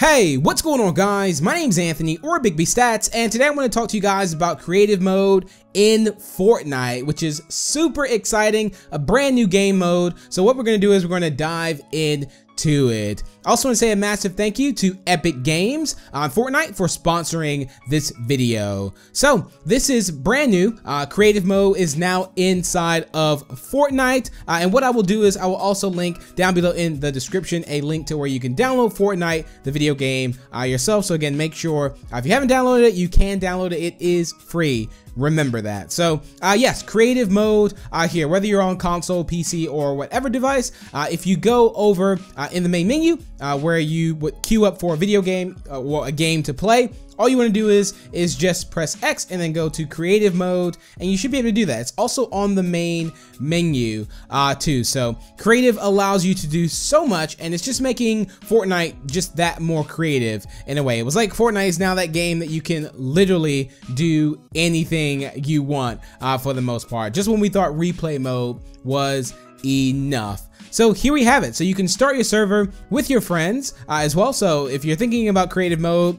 Hey, what's going on guys? My name's Anthony or Big B Stats, and today I'm going to talk to you guys about creative mode in Fortnite, which is super exciting, a brand new game mode. So what we're going to do is we're going to dive into it. I also want to say a massive thank you to Epic Games on Fortnite for sponsoring this video. So this is brand new. Creative mode is now inside of Fortnite, and what I will do is I will also link down below in the description a link to where you can download Fortnite, the video game, yourself. So again, make sure if you haven't downloaded it, you can download it. It is free. Remember that. So yes, creative mode here, whether you're on console, PC, or whatever device, if you go over in the main menu where you would queue up for a video game or a game to play, all you want to do is just press X and then go to creative mode, and you should be able to do that. It's also on the main menu too. So creative allows you to do so much, and it's just making Fortnite just that more creative in a way. It was like Fortnite is now that game that you can literally do anything you want for the most part, just when we thought replay mode was enough. So here we have it. So you can start your server with your friends as well. So if you're thinking about creative mode,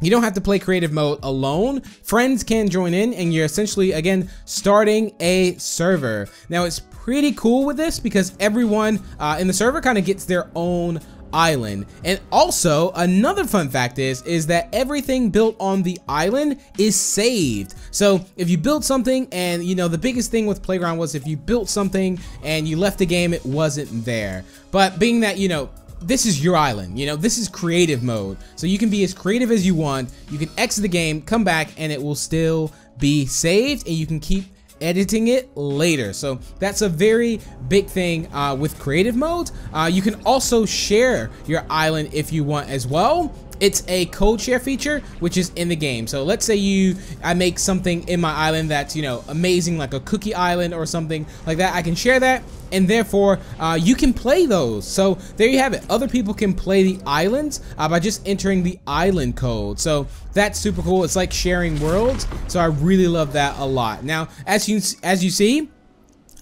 you don't have to play creative mode alone. Friends can join in, and you're essentially, again, starting a server. Now, it's pretty cool with this because everyone in the server kind of gets their own island. And also, another fun fact is that everything built on the island is saved. So if you build something, and you know, the biggest thing with Playground was if you built something and you left the game, it wasn't there. But being that, you know, this is your island, you know, this is creative mode, so you can be as creative as you want. You can exit the game, come back, and it will still be saved, and you can keep editing it later. So that's a very big thing with creative mode. You can also share your island if you want as well. It's a code share feature, which is in the game. So let's say I make something in my island that's, you know, amazing, like a cookie island or something like that. I can share that, and therefore you can play those. So there you have it. Other people can play the islands by just entering the island code. So that's super cool. It's like sharing worlds. So I really love that a lot. Now, as you see,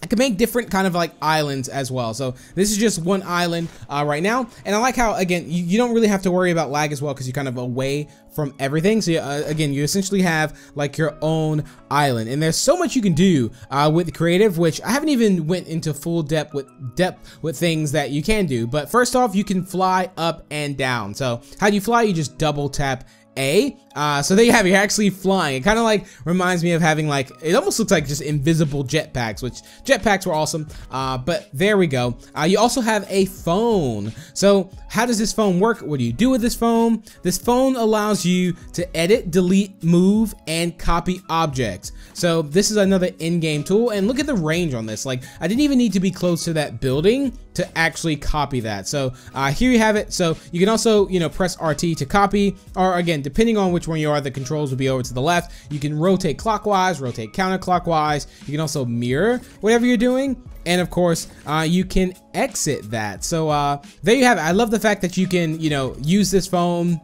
I can make different kind of like islands as well. So this is just one island right now, and I like how, again, you don't really have to worry about lag as well because you're kind of away from everything. So again, you essentially have like your own island, and there's so much you can do with creative, which I haven't even went into full depth with things that you can do. But first off, you can fly up and down. So how do you fly? You just double tap A. So there you have it. You're actually flying. It kind of like reminds me of having, like, it almost looks like just invisible jetpacks, which jetpacks were awesome. But there we go. You also have a phone. So how does this phone work? What do you do with this phone? This phone allows you to edit, delete, move, and copy objects. So this is another in-game tool, and look at the range on this. Like, I didn't even need to be close to that building to actually copy that. So here you have it. So you can also, you know, press RT to copy, or again, depending on which one you are, the controls will be over to the left. You can rotate clockwise, rotate counterclockwise. You can also mirror whatever you're doing, and of course you can exit that. So there you have it. I love the fact that you can, you know, use this phone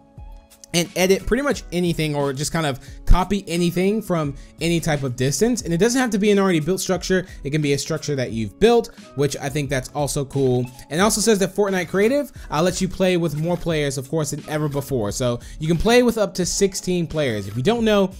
and edit pretty much anything, or just kind of copy anything from any type of distance. And it doesn't have to be an already built structure. It can be a structure that you've built, which I think that's also cool. And it also says that Fortnite Creative lets you play with more players, of course, than ever before. So you can play with up to 16 players. If you don't know,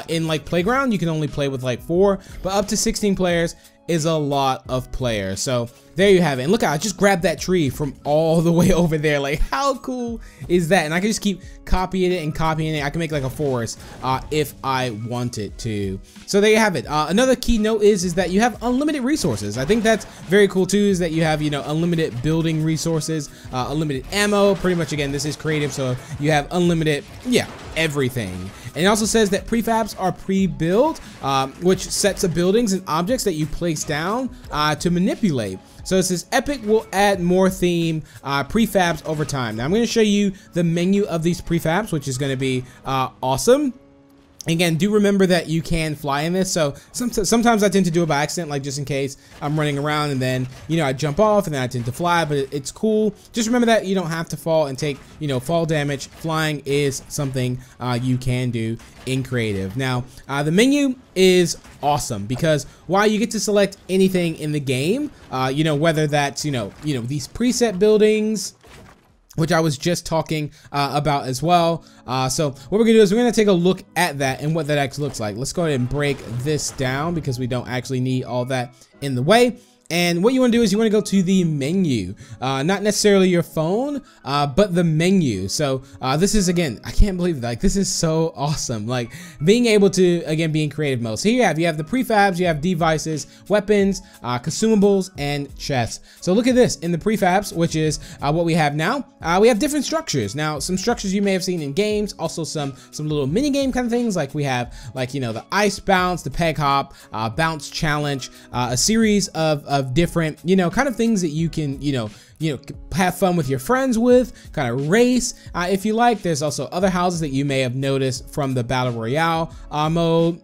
in like Playground, you can only play with like 4, but up to 16 players is a lot of players. So there you have it. And look, I just grabbed that tree from all the way over there. Like, how cool is that? And I can just keep copying it and copying it. I can make like a forest if I wanted to. So there you have it. Another key note is that you have unlimited resources. I think that's very cool too, is that you have, you know, unlimited building resources, unlimited ammo. Pretty much, again, this is creative, so you have unlimited, yeah, everything. And it also says that prefabs are pre-built, which sets of buildings and objects that you place down to manipulate. So it says Epic will add more theme prefabs over time. Now I'm going to show you the menu of these prefabs, which is going to be awesome. Again, do remember that you can fly in this. So sometimes I tend to do it by accident, like just in case I'm running around and then, you know, I jump off and then I tend to fly, but it's cool. Just remember that you don't have to fall and take, you know, fall damage. Flying is something you can do in creative. Now, the menu is awesome because while you get to select anything in the game, you know, whether that's, you know, these preset buildings, which I was just talking about as well. So what we're gonna do is we're gonna take a look at that and what that actually looks like. Let's go ahead and break this down because we don't actually need all that in the way. And what you want to do is you want to go to the menu, not necessarily your phone, but the menu. So this is, again, I can't believe it. Like, this is so awesome. Like, being able to, again, be in creative mode. So here you have the prefabs, you have devices, weapons, consumables, and chests. So look at this in the prefabs, which is what we have now. We have different structures. Now, some structures you may have seen in games, also some little mini game kind of things. Like we have, like, you know, the ice bounce, the peg hop, bounce challenge, a series of different, you know, kind of things that you can, you know, have fun with your friends with, kind of race if you like. There's also other houses that you may have noticed from the battle royale mode,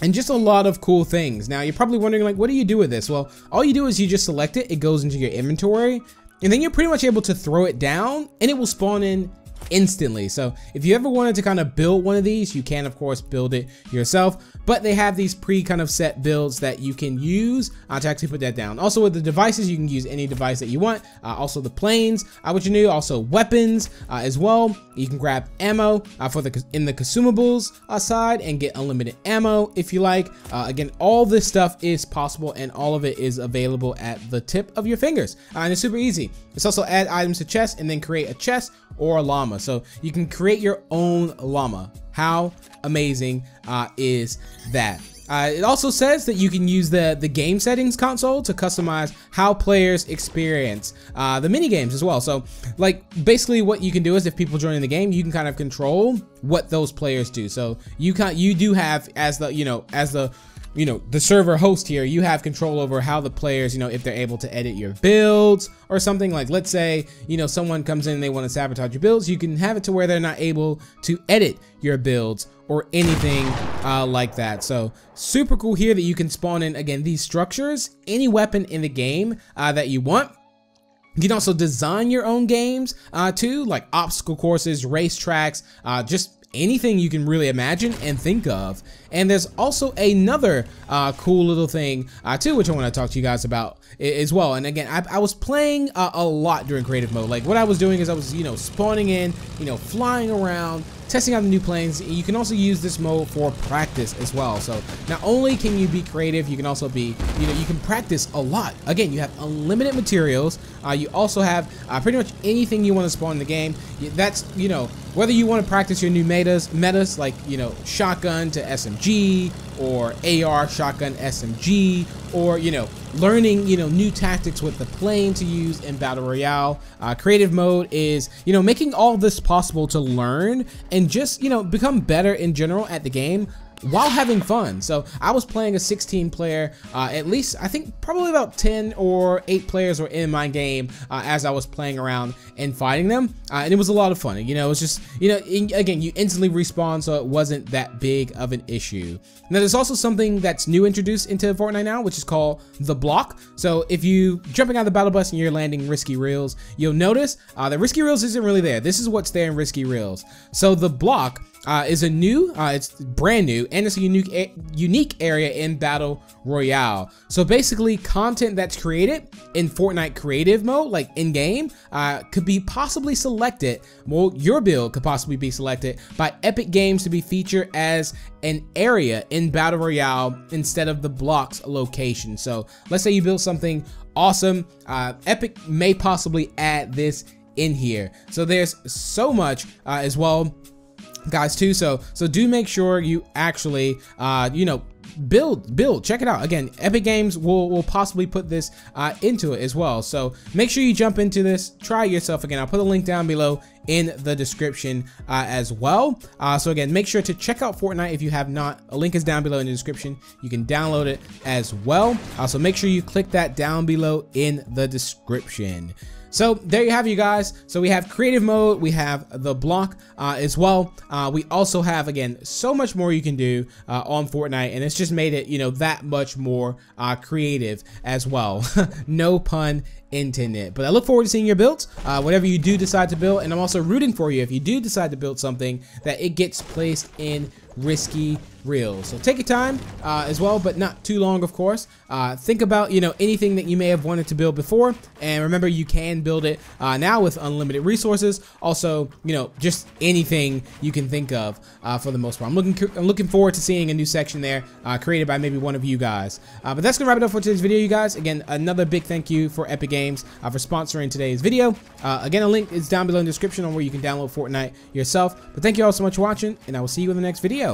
and just a lot of cool things. Now you're probably wondering, like, what do you do with this? Well, all you do is you just select it, it goes into your inventory, and then you're pretty much able to throw it down and it will spawn in instantly. So if you ever wanted to kind of build one of these, you can of course build it yourself, but they have these pre kind of set builds that you can use to actually put that down. Also with the devices, you can use any device that you want. Also the planes, what you do, also weapons as well. You can grab ammo for in the consumables side and get unlimited ammo if you like. Again, all this stuff is possible and all of it is available at the tip of your fingers, and it's super easy. It's also add items to chest and then create a chest or a llama. So you can create your own llama. How amazing is that? It also says that you can use the game settings console to customize how players experience the mini games as well. So like basically what you can do is if people join in the game, you can kind of control what those players do. So you do have, as the server host here, you have control over how the players, if they're able to edit your builds or something. Like, let's say, someone comes in and they want to sabotage your builds, you can have it to where they're not able to edit your builds or anything like that. So super cool here that you can spawn in, again, these structures, any weapon in the game that you want. You can also design your own games too, like obstacle courses, race tracks, just anything you can really imagine and think of. And there's also another cool little thing too, which I want to talk to you guys about as well. And again, I was playing a lot during creative mode. Like what I was doing is I was spawning in, flying around, testing out the new planes. You can also use this mode for practice as well. So not only can you be creative, you can also be, you can practice a lot. Again, you have unlimited materials. You also have pretty much anything you want to spawn in the game. That's, whether you want to practice your new metas like, shotgun to SMG, or AR shotgun SMG, or, learning, new tactics with the plane to use in battle royale. Creative mode is, making all this possible to learn and just, become better in general at the game while having fun. So I was playing a 16 player, at least I think probably about 10 or 8 players were in my game as I was playing around and fighting them, and it was a lot of fun. It was just, again, you instantly respawn, so it wasn't that big of an issue. Now there's also something that's new introduced into Fortnite now, which is called the block. So if you jumping out of the battle bus and you're landing risky reels, you'll notice that risky reels isn't really there. This is what's there in risky reels. So the block is a new, it's brand new, and it's a unique area in battle royale. So basically, content that's created in Fortnite creative mode, like in game, could be possibly selected. Well, your build could possibly be selected by Epic Games to be featured as an area in battle royale instead of the block's location. So let's say you build something awesome, Epic may possibly add this in here. So there's so much as well, guys, too. So do make sure you actually build, check it out. Again, Epic Games will possibly put this into it as well. So make sure you jump into this, try it yourself. Again, I'll put a link down below in the description as well. So again, make sure to check out Fortnite if you have not. A link is down below in the description. You can download it as well. So make sure you click that down below in the description. So there you have, you guys. So we have creative mode, we have the block as well. We also have, again, so much more you can do on Fortnite, and it's just made it, that much more creative as well. No pun intend it. But I look forward to seeing your builds, whatever you do decide to build, and I'm also rooting for you if you do decide to build something that it gets placed in risky reels. So take your time as well, but not too long, of course. Think about, you know, anything that you may have wanted to build before, and remember, you can build it now with unlimited resources. Also, you know, just anything you can think of for the most part. I'm looking forward to seeing a new section there created by maybe one of you guys. But that's gonna wrap it up for today's video, you guys. Again, another big thank you for Epic Games for sponsoring today's video. Again, a link is down below in the description on where you can download Fortnite yourself. But thank you all so much for watching, and I will see you in the next video.